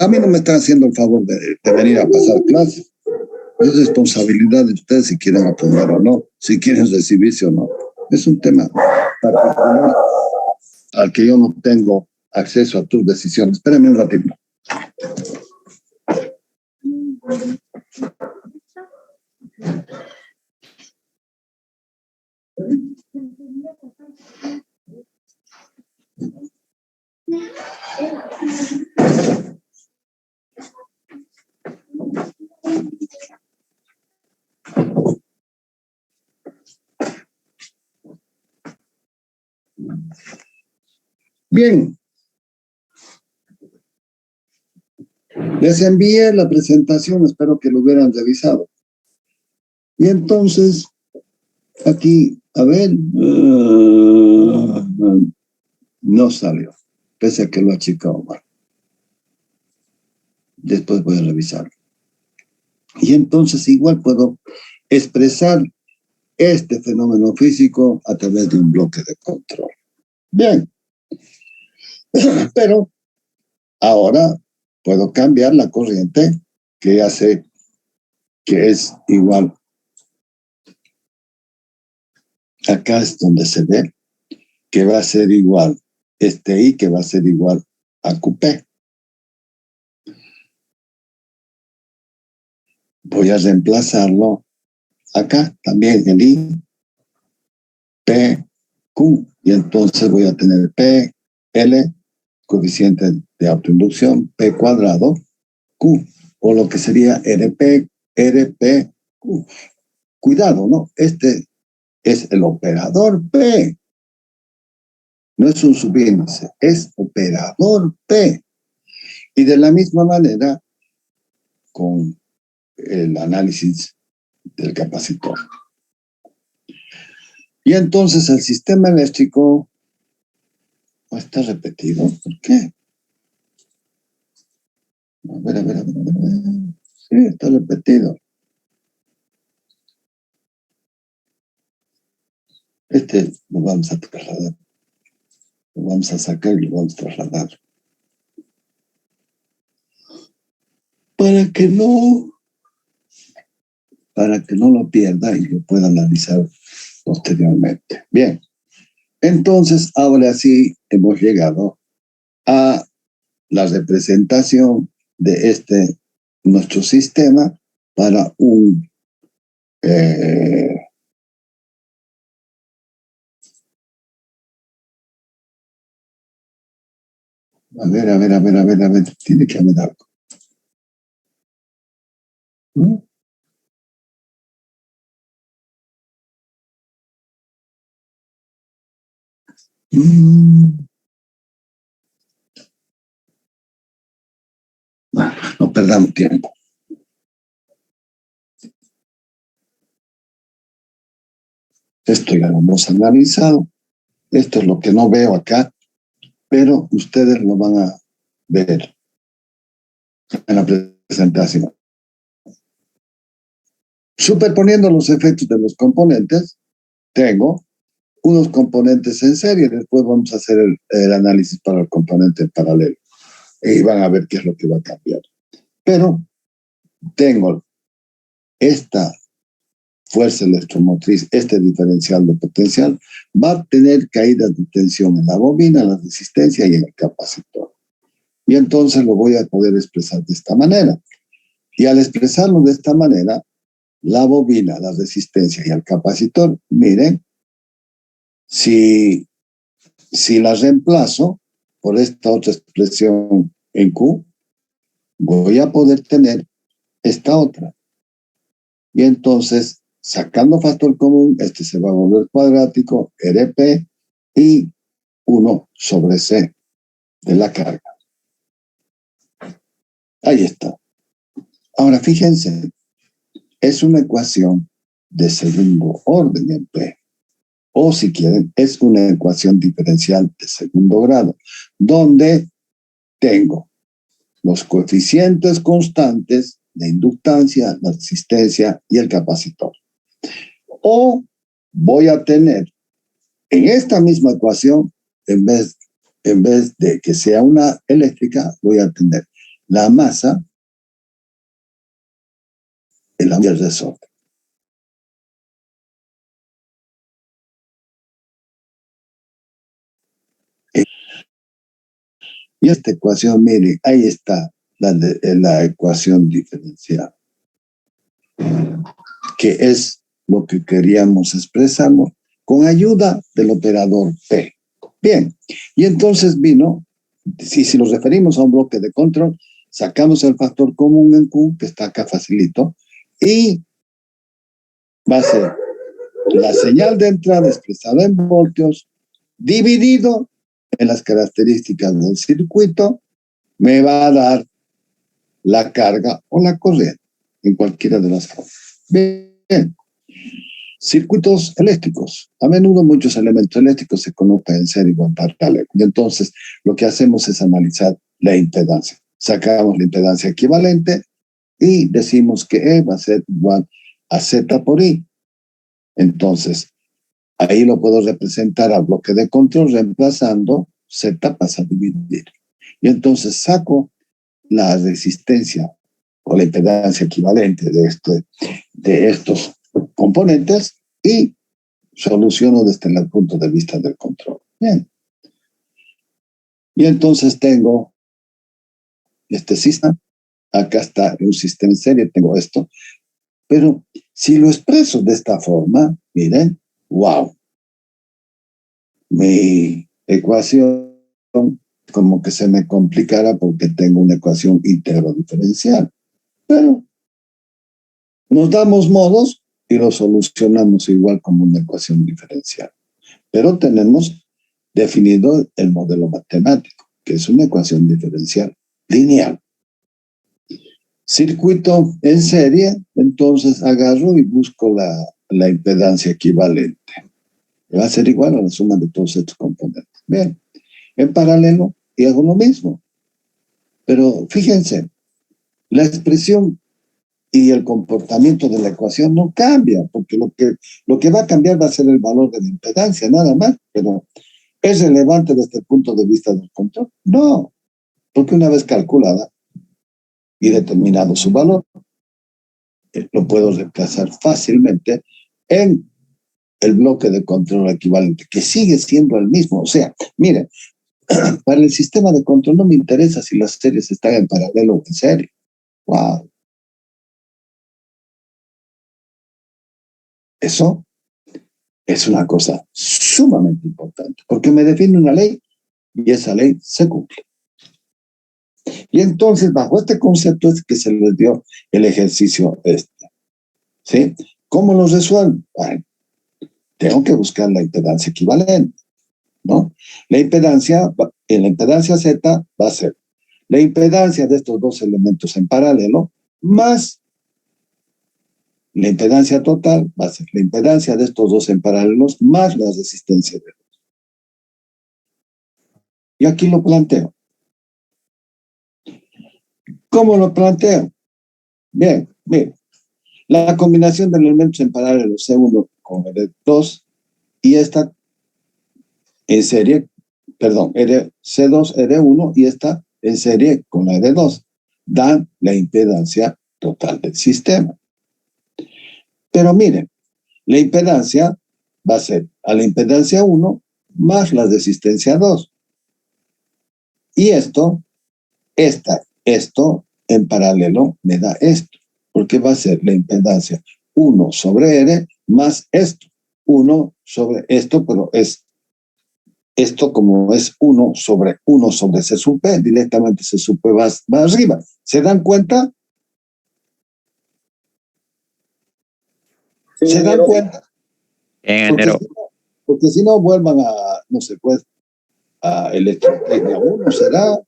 A mí no me están haciendo el favor de venir a pasar clases. Es responsabilidad de ustedes si quieren aprender o no, si quieren recibirse o no. Es un tema particular al que yo no tengo acceso a tus decisiones. Espérenme un ratito. Bien. Les envié la presentación, espero que lo hubieran revisado. Y entonces, aquí, a ver, no salió, pese a que lo ha achicado mal. Después voy a revisarlo. Y entonces igual puedo expresar este fenómeno físico a través de un bloque de control. Bien. Pero ahora puedo cambiar la corriente que ya sé que es igual. Acá es donde se ve que va a ser igual este I, que va a ser igual a QP. Voy a reemplazarlo acá también el I, P, Q. Y entonces voy a tener P, L, coeficiente de autoinducción, P cuadrado, Q. O lo que sería RP, Q. Cuidado, ¿no? Este es el operador P. No es un subíndice, es operador P. Y de la misma manera, con el análisis del capacitor. Y entonces el sistema eléctrico está repetido. ¿Por qué? A ver. Sí, está repetido. Este lo vamos a trasladar. Lo vamos a sacar y lo vamos a trasladar. Para que no lo pierda y lo pueda analizar posteriormente. Bien. Entonces, ahora sí hemos llegado a la representación de nuestro sistema para un a ver, tiene que haber algo. ¿Mm? No perdamos tiempo. Esto ya lo hemos analizado. Esto es lo que no veo acá, pero ustedes lo van a ver en la presentación. Superponiendo los efectos de los componentes, tengo unos componentes en serie. Después vamos a hacer el análisis para el componente paralelo. Y van a ver qué es lo que va a cambiar. Pero tengo esta fuerza electromotriz, este diferencial de potencial, va a tener caídas de tensión en la bobina, la resistencia y en el capacitor. Y entonces lo voy a poder expresar de esta manera. Y al expresarlo de esta manera, la bobina, la resistencia y el capacitor, miren, si la reemplazo por esta otra expresión en Q, voy a poder tener esta otra. Y entonces, sacando factor común, este se va a volver cuadrático, RP, y 1 sobre C de la carga. Ahí está. Ahora, fíjense, es una ecuación de segundo orden en P. O si quieren, es una ecuación diferencial de segundo grado, donde tengo los coeficientes constantes de inductancia, la resistencia y el capacitor. O voy a tener en esta misma ecuación, en vez de que sea una eléctrica, voy a tener la masa, el resorte. Y esta ecuación, miren, ahí está la ecuación diferencial, que es lo que queríamos expresarnos con ayuda del operador P. Bien, y entonces vino, si nos referimos a un bloque de control, sacamos el factor común en Q, que está acá facilito, y va a ser la señal de entrada expresada en voltios, dividido en las características del circuito, me va a dar la carga o la corriente, en cualquiera de las formas. Bien. Circuitos eléctricos. A menudo muchos elementos eléctricos se conectan en serie o en paralelo. Y entonces lo que hacemos es analizar la impedancia. Sacamos la impedancia equivalente y decimos que E va a ser igual a Z por I. Entonces, ahí lo puedo representar al bloque de control reemplazando Z pasa a dividir. Y entonces saco la resistencia o la impedancia equivalente de estos componentes y soluciono desde el punto de vista del control. Bien. Y entonces tengo este sistema. Acá está un sistema en serie, tengo esto. Pero si lo expreso de esta forma, miren, wow. Mi ecuación como que se me complicara porque tengo una ecuación íntegro diferencial. Pero nos damos modos y lo solucionamos igual como una ecuación diferencial. Pero tenemos definido el modelo matemático, que es una ecuación diferencial lineal. Circuito en serie, entonces agarro y busco la impedancia equivalente. Va a ser igual a la suma de todos estos componentes. Bien, en paralelo y hago lo mismo. Pero fíjense, la expresión y el comportamiento de la ecuación no cambia, porque lo que va a cambiar va a ser el valor de la impedancia, nada más. Pero ¿es relevante desde el punto de vista del control? No, porque una vez calculada y determinado su valor, lo puedo reemplazar fácilmente en el bloque de control equivalente, que sigue siendo el mismo. O sea, miren, Para el sistema de control no me interesa si las series están en paralelo o en serie. ¡Wow! Eso es una cosa sumamente importante, porque me define una ley y esa ley se cumple. Y entonces, bajo este concepto es que se les dio el ejercicio ¿sí? ¿Cómo lo resuelvo? Bueno, tengo que buscar la impedancia equivalente, ¿no? En la impedancia Z va a ser la impedancia de estos dos elementos en paralelo más la impedancia total, va a ser la impedancia de estos dos en paralelos más la resistencia de dos. Y aquí lo planteo. ¿Cómo lo planteo? Bien, bien. La combinación de elementos en paralelo C1 con R2 y esta en serie, perdón, C2, R1 y esta en serie con la R2 dan la impedancia total del sistema. Pero miren, la impedancia va a ser a la impedancia 1 más la resistencia 2. Y esto en paralelo me da esto, porque va a ser la impedancia 1 sobre R más esto, 1 sobre esto, pero es esto como es 1 sobre C sub P, directamente C sub P va arriba. ¿Se dan cuenta? Sí, ¿Se dan cuenta? Porque si no vuelvan a, no sé, pues, a electrotecnia 1 será,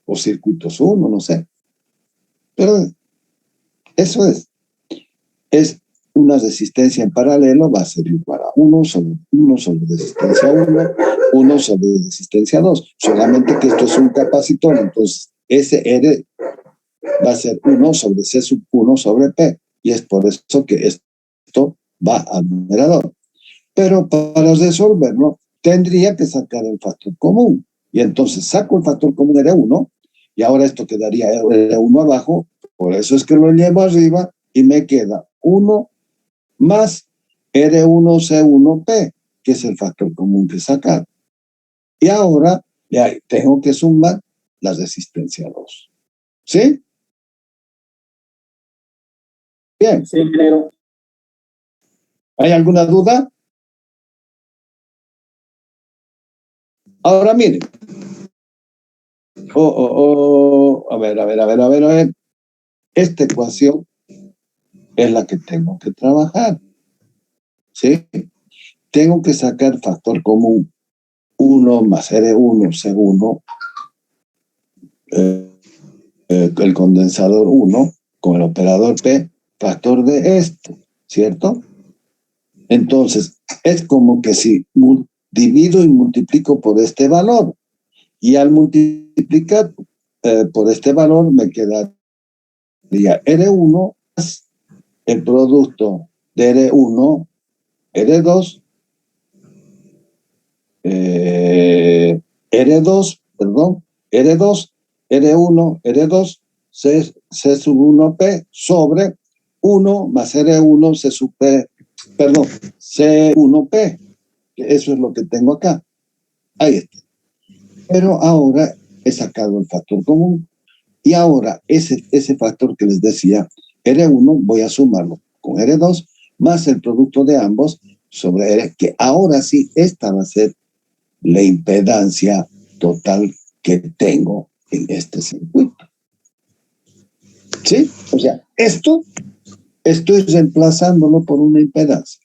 o circuitos 1, no sé. Pero eso es una resistencia en paralelo, va a ser igual a 1 sobre resistencia 1, 1 sobre resistencia 2. Solamente que esto es un capacitor, entonces ese R va a ser 1 sobre C sub 1 sobre P. Y es por eso que esto va al numerador. Pero para resolverlo, tendría que sacar el factor común. Y entonces saco el factor común R1, y ahora esto quedaría R1 abajo, por eso es que lo llevo arriba, y me queda 1 más R1C1P, que es el factor común que sacar. Y ahora tengo que sumar la resistencia 2. ¿Sí? Bien. Sí, ingeniero. ¿Hay alguna duda? Ahora miren. A ver. Esta ecuación es la que tengo que trabajar. ¿Sí? Tengo que sacar factor común 1 más R1C1, el condensador 1 con el operador P, factor de esto, ¿cierto? Entonces, es como que si divido y multiplico por este valor, y al multiplicar por este valor me quedaría R1 más el producto de R1, R2, R2, perdón, R2, R1, R2, C sub 1P sobre 1 más R1, C sub P, perdón, C1P. Eso es lo que tengo acá. Ahí está. Pero ahora he sacado el factor común y ahora ese factor que les decía, R1, voy a sumarlo con R2 más el producto de ambos sobre R, que ahora sí, esta va a ser la impedancia total que tengo en este circuito. ¿Sí? O sea, esto estoy reemplazándolo por una impedancia.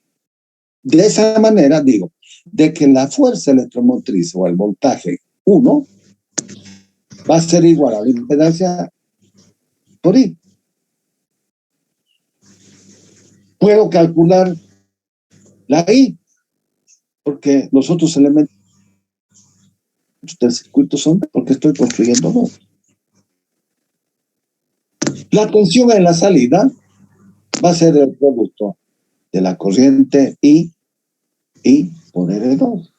De esa manera digo, de que la fuerza electromotriz o el voltaje 1 va a ser igual a la impedancia por I. Puedo calcular la I, porque los otros elementos del circuito son porque estoy construyendo dos. La tensión en la salida va a ser el producto de la corriente I por R2.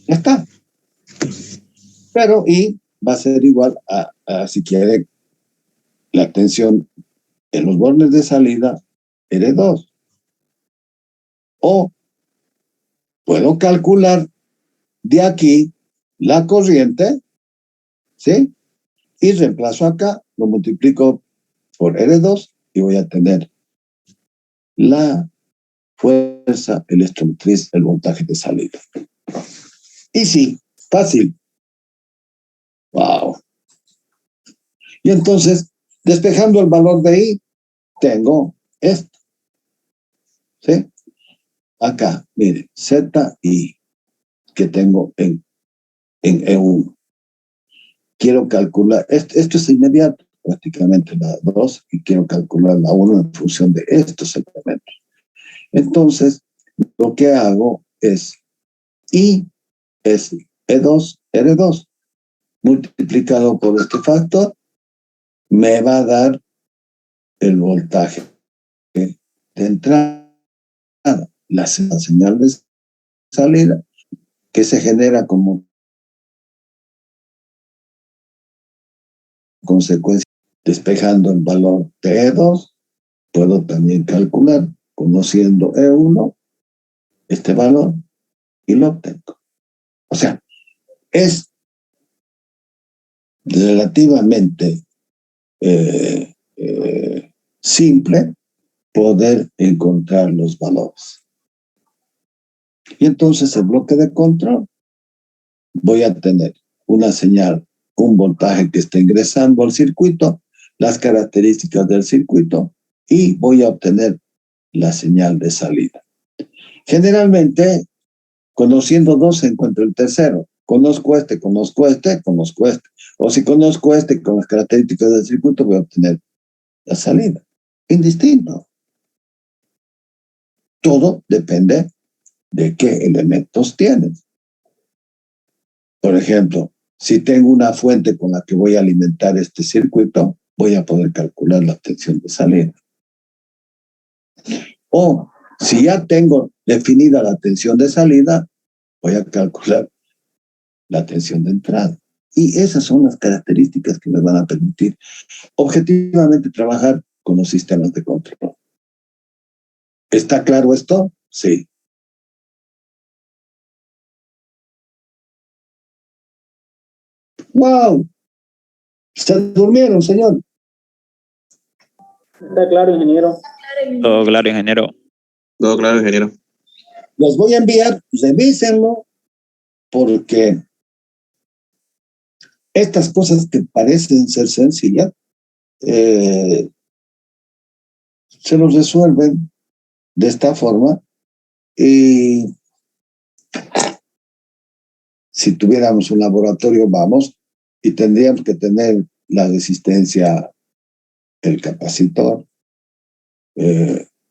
Ya está. Pero I va a ser igual a si quiere, la tensión en los bornes de salida R2. O puedo calcular de aquí la corriente, ¿sí? Y reemplazo acá, lo multiplico por R2 y voy a tener la fuerza electromotriz, el voltaje de salida. Y sí, fácil. Wow. Y entonces, despejando el valor de I, tengo esto. ¿Sí? Acá, mire, ZI, que tengo en E1. Quiero calcular, esto es inmediato, prácticamente la 2, y quiero calcular la 1 en función de estos elementos. Entonces, lo que hago es I es E2, R2, multiplicado por este factor, me va a dar el voltaje de entrada, la señal de salida, que se genera como consecuencia. Despejando el valor de E2, puedo también calcular, conociendo E1, este valor, y lo obtengo. O sea, es relativamente simple poder encontrar los valores. Y entonces el bloque de control, voy a tener una señal, un voltaje que está ingresando al circuito, las características del circuito, y voy a obtener la señal de salida. Generalmente, conociendo dos, se encuentra el tercero. Conozco este, conozco este, conozco este. O si conozco este con las características del circuito, voy a obtener la salida. Indistinto. Todo depende de qué elementos tienes. Por ejemplo, si tengo una fuente con la que voy a alimentar este circuito, voy a poder calcular la tensión de salida. O si ya tengo definida la tensión de salida, voy a calcular la tensión de entrada. Y esas son las características que me van a permitir objetivamente trabajar con los sistemas de control. ¿Está claro esto? Sí. ¡Wow! ¿Se durmieron, señor? Está claro, ingeniero. Todo claro, ingeniero. Todo claro, ingeniero. Los voy a enviar, revísenlo, porque estas cosas que parecen ser sencillas, se los resuelven de esta forma. Y si tuviéramos un laboratorio, vamos, y tendríamos que tener la resistencia, el capacitor,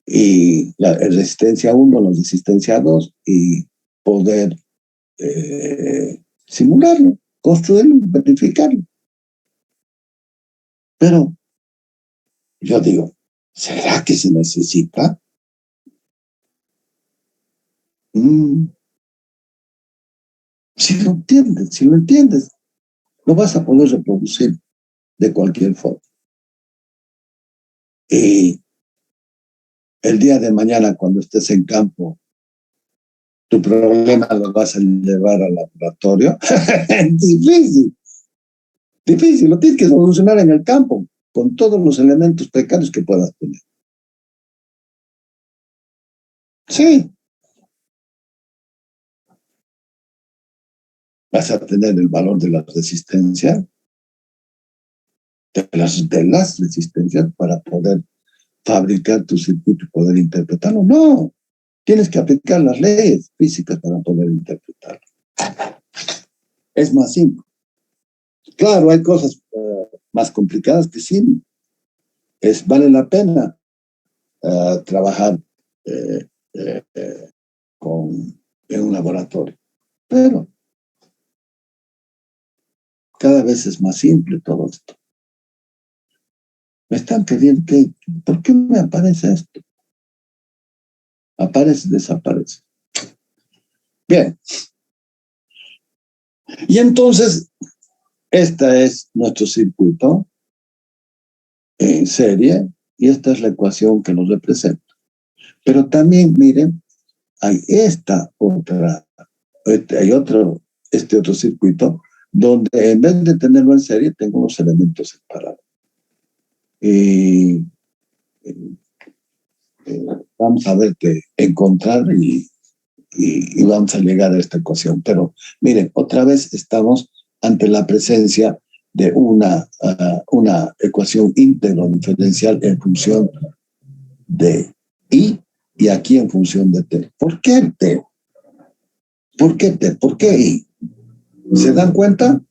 y la resistencia 1, la resistencia 2, y poder simularlo, construirlo, verificarlo. Pero yo digo, ¿será que se necesita? Si lo entiendes, lo vas a poder reproducir de cualquier forma. Y el día de mañana, cuando estés en campo, tu problema lo vas a llevar al laboratorio. Difícil, lo tienes que solucionar en el campo, con todos los elementos precarios que puedas tener. Sí. Vas a tener el valor de la resistencia, de las resistencias para poder fabricar tu circuito y poder interpretarlo. No, tienes que aplicar las leyes físicas para poder interpretarlo. Es más simple. Claro, hay cosas más complicadas que sí. Vale la pena trabajar en un laboratorio. Pero cada vez es más simple todo esto. Me están queriendo que, ¿por qué me aparece esto? Aparece, desaparece. Bien. Y entonces, este es nuestro circuito en serie, y esta es la ecuación que nos representa. Pero también, miren, hay esta otra, hay otro este otro circuito, donde en vez de tenerlo en serie, tengo los elementos separados. Vamos a ver qué encontrar y vamos a llegar a esta ecuación. Pero miren, otra vez estamos ante la presencia de una ecuación íntegro diferencial en función de I y aquí en función de T. ¿Por qué T? ¿Por qué T? ¿Por qué I? ¿Se dan cuenta?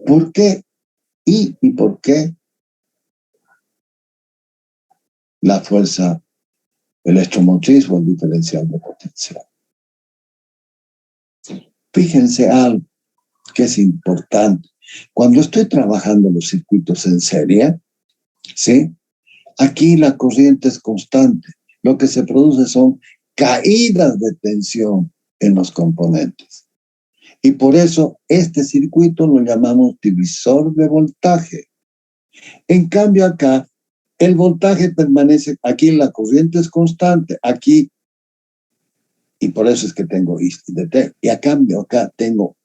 ¿Por qué I y por qué la fuerza electromotriz o el diferencial de potencial? Fíjense algo que es importante. Cuando estoy trabajando los circuitos en serie, ¿sí? Aquí la corriente es constante. Lo que se produce son caídas de tensión en los componentes. Y por eso este circuito lo llamamos divisor de voltaje. En cambio acá, el voltaje permanece, aquí la corriente es constante, aquí, y por eso es que tengo I de T. Y a cambio acá tengo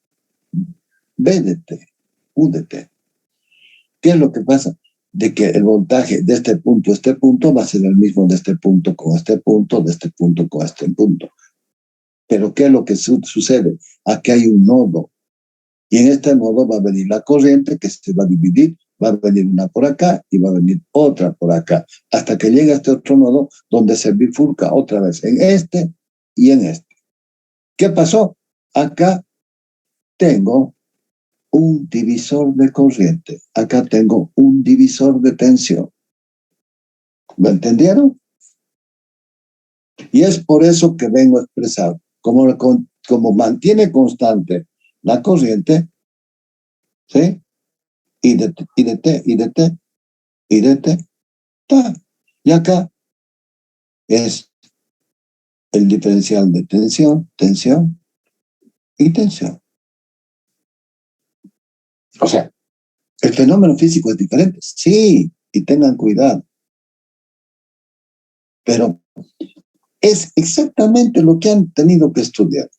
B de T, U de T. ¿Qué es lo que pasa? De que el voltaje de este punto a este punto va a ser el mismo de este punto con este punto, de este punto con este punto. Pero ¿qué es lo que sucede? Aquí hay un nodo. Y en este nodo va a venir la corriente que se va a dividir, va a venir una por acá y va a venir otra por acá, hasta que llega a este otro nodo donde se bifurca otra vez en este y en este. ¿Qué pasó? Acá tengo un divisor de corriente. Acá tengo un divisor de tensión. ¿Lo entendieron? Y es por eso que vengo a expresar, como mantiene constante la corriente, ¿sí? I de T, I de T, I de T, I de T, ta. Y acá es el diferencial de tensión, tensión y tensión. O sea, el fenómeno físico es diferente, sí, y tengan cuidado. Pero es exactamente lo que han tenido que estudiar.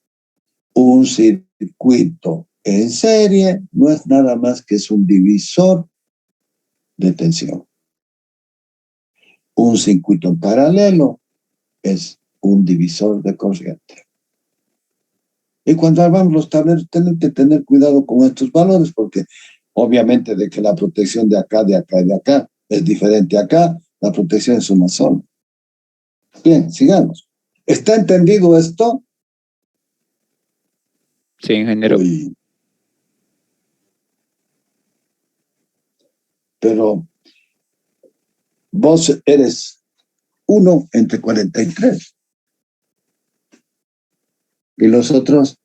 Un circuito en serie no es nada más que es un divisor de tensión. Un circuito en paralelo es un divisor de corriente. Y cuando armamos los tableros, tienen que tener cuidado con estos valores, porque obviamente de que la protección de acá y de acá es diferente acá, la protección es una sola. Bien, sigamos. ¿Está entendido esto? Sí, ingeniero. Uy. Pero vos eres 1 entre 43. Y los otros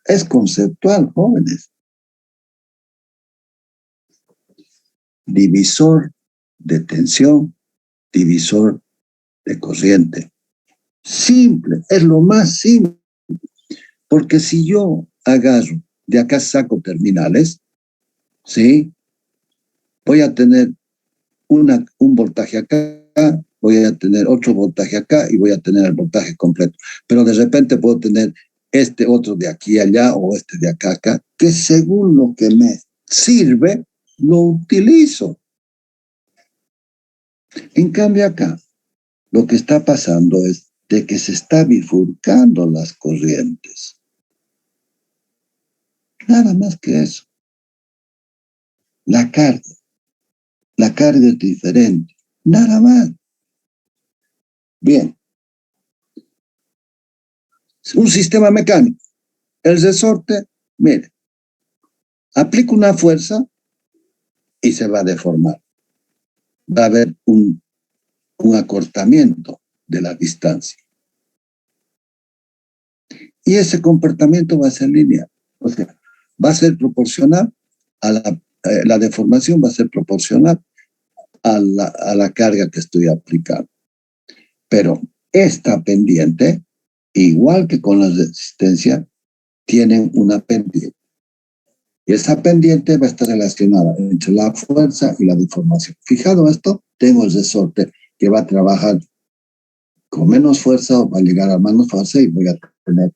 es conceptual, jóvenes. Divisor de tensión, divisor de corriente. Simple, es lo más simple. Porque si yo agarro, de acá saco terminales, ¿sí? Voy a tener un voltaje acá, voy a tener otro voltaje acá y voy a tener el voltaje completo. Pero de repente puedo tener este otro de aquí a allá o este de acá a acá, que según lo que me sirve, lo utilizo. En cambio acá, lo que está pasando es de que se está bifurcando las corrientes. Nada más que eso. La carga es diferente. Nada más. Bien. Un sistema mecánico. El resorte, mire, aplica una fuerza y se va a deformar. Va a haber un acortamiento de la distancia. Y ese comportamiento va a ser lineal. O sea, va a ser proporcional a la deformación, va a ser proporcional a la carga que estoy aplicando. Pero esta pendiente, igual que con la resistencia, tienen una pendiente. Y esa pendiente va a estar relacionada entre la fuerza y la deformación. Fijado esto, tengo el resorte que va a trabajar con menos fuerza va a llegar a menos fuerza y voy a tener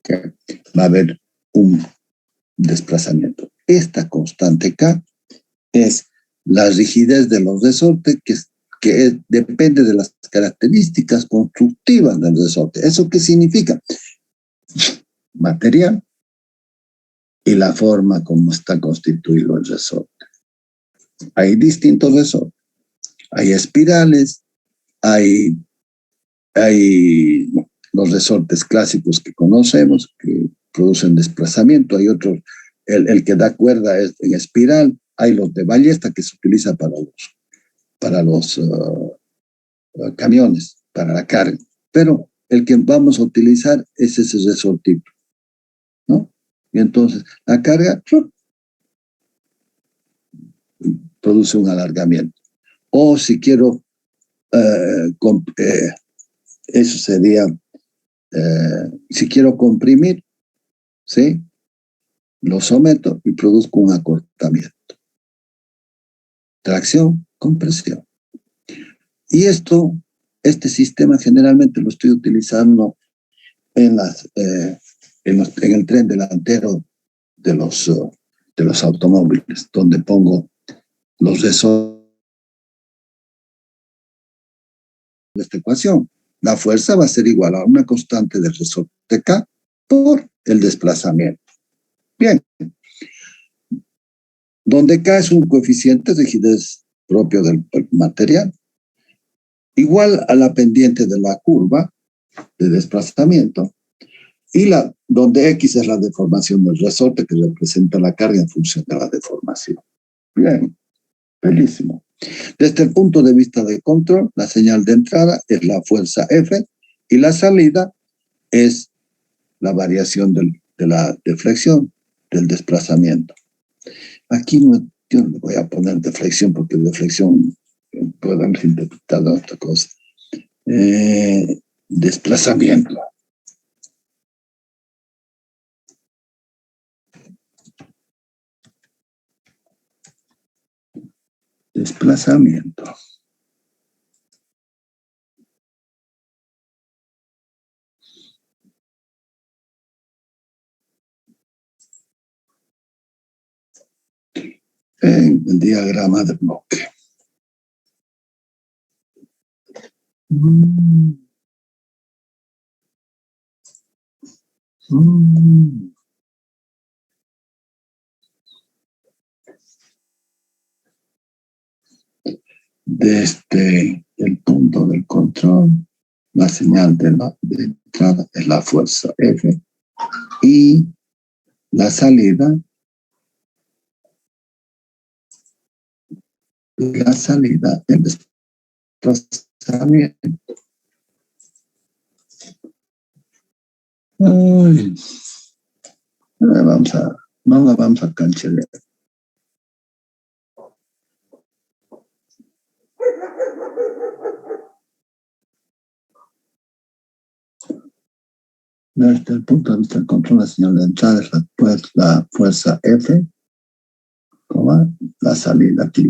que va a haber un desplazamiento. Esta constante K es la rigidez de los resortes que depende de las características constructivas del resorte. ¿Eso qué significa? Material y la forma como está constituido el resorte. Hay distintos resortes. Hay espirales, hay los resortes clásicos que conocemos, que producen desplazamiento. Hay otros, el que da cuerda es en espiral. Hay los de ballesta que se utiliza para los camiones, para la carga. Pero el que vamos a utilizar es ese resortito, ¿no? Y entonces la carga produce un alargamiento. O si quiero, eso sería, si quiero comprimir, ¿sí? Lo someto y produzco un acortamiento. Tracción, compresión. Y este sistema generalmente lo estoy utilizando en el tren delantero de los automóviles, donde pongo los resortes de esta ecuación. La fuerza va a ser igual a una constante del resorte K por el desplazamiento. Bien. Donde K es un coeficiente de rigidez propio del material, igual a la pendiente de la curva de desplazamiento, y donde X es la deformación del resorte que representa la carga en función de la deformación. Bien, bellísimo. Desde el punto de vista de control, la señal de entrada es la fuerza F y la salida es la variación de la deflexión, del desplazamiento. Aquí yo le voy a poner deflexión porque deflexión podemos interpretar de otra cosa. Desplazamiento. Desplazamiento. En el diagrama de bloque. Desde el punto del control, la señal de entrada es la fuerza F y la salida el desplazamiento. Ay, vamos a cancelar. Desde el punto de vista del control, la señal de entrada es la fuerza F, la salida, aquí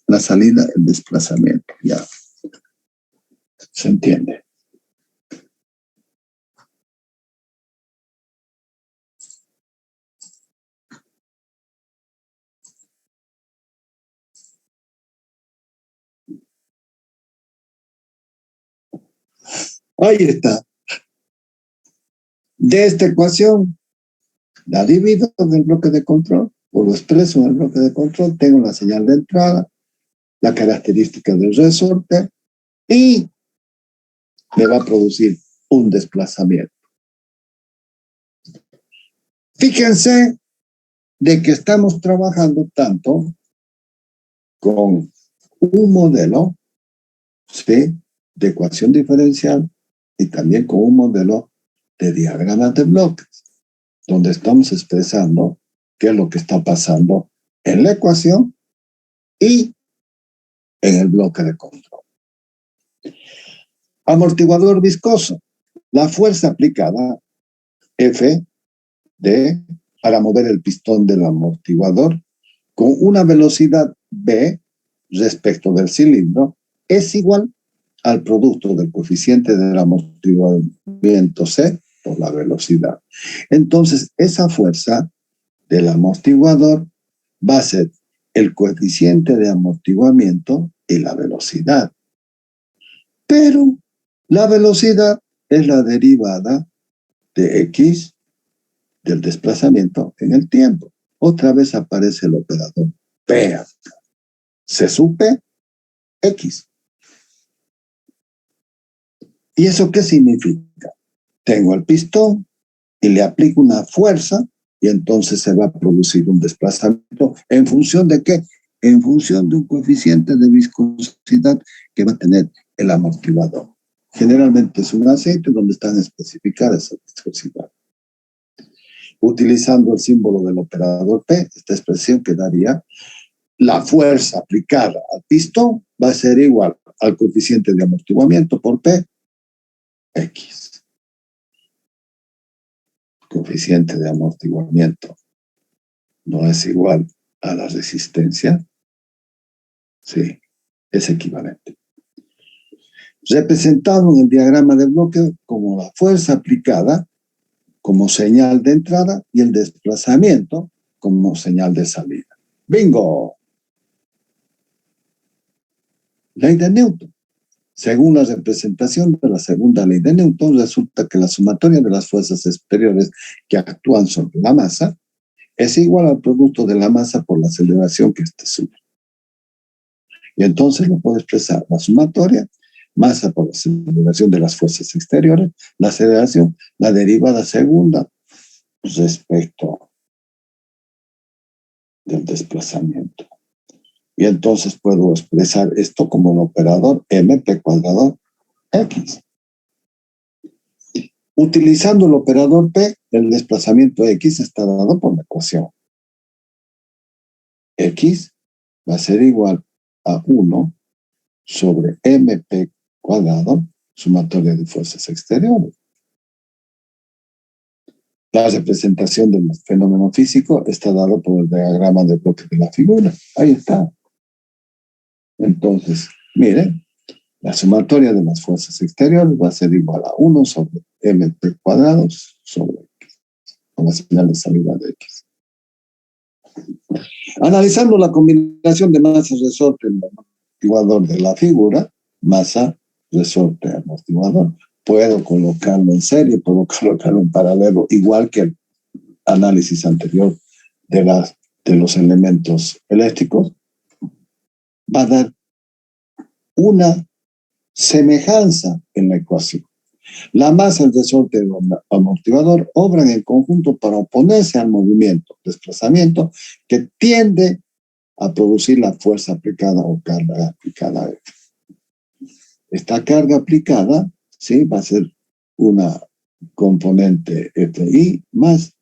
la salida, el desplazamiento, ya. ¿Se entiende? Ahí está. De esta ecuación, la divido en el bloque de control, o lo expreso en el bloque de control, tengo la señal de entrada, la característica del resorte, y me va a producir un desplazamiento. Fíjense de que estamos trabajando tanto con un modelo, ¿sí?, de ecuación diferencial y también con un modelo de diagramas de bloques, donde estamos expresando qué es lo que está pasando en la ecuación y en el bloque de control. Amortiguador viscoso. La fuerza aplicada, F, para mover el pistón del amortiguador con una velocidad V respecto del cilindro es igual al producto del coeficiente del amortiguamiento C por la velocidad. Entonces, esa fuerza del amortiguador va a ser el coeficiente de amortiguamiento y la velocidad. Pero la velocidad es la derivada de X del desplazamiento en el tiempo. Otra vez aparece el operador P. Se supe X. ¿Y eso qué significa? Tengo el pistón y le aplico una fuerza y entonces se va a producir un desplazamiento. ¿En función de qué? En función de un coeficiente de viscosidad que va a tener el amortiguador. Generalmente es un aceite donde están especificadas esa viscosidad. Utilizando el símbolo del operador P, esta expresión quedaría: la fuerza aplicada al pistón va a ser igual al coeficiente de amortiguamiento por P, X. Coeficiente de amortiguamiento no es igual a la resistencia. Sí, es equivalente. Representado en el diagrama del bloque como la fuerza aplicada como señal de entrada y el desplazamiento como señal de salida. ¡Bingo! Ley de Newton. Según la representación de la segunda ley de Newton, resulta que la sumatoria de las fuerzas exteriores que actúan sobre la masa es igual al producto de la masa por la aceleración que éste sufre. Y entonces lo puedo expresar: la sumatoria, masa por la aceleración de las fuerzas exteriores, la aceleración, la derivada segunda respecto del desplazamiento. Y entonces puedo expresar esto como el operador mp cuadrado x. Utilizando el operador P, el desplazamiento X está dado por la ecuación. X va a ser igual a 1 sobre mp cuadrado, sumatoria de fuerzas exteriores. La representación del fenómeno físico está dado por el diagrama de bloque de la figura. Ahí está. Entonces, miren, la sumatoria de las fuerzas exteriores va a ser igual a 1 sobre mp cuadrado sobre x, con la señal de salida de x. Analizando la combinación de masa resorte en el amortiguador de la figura, masa resorte amortiguador, puedo colocarlo en serie, puedo colocarlo en paralelo, igual que el análisis anterior de los elementos eléctricos, va a dar una semejanza en la ecuación. La masa y el resorte del amortiguador obran en conjunto para oponerse al movimiento, desplazamiento, que tiende a producir la fuerza aplicada o carga aplicada. Esta carga aplicada, ¿sí?, va a ser una componente FI más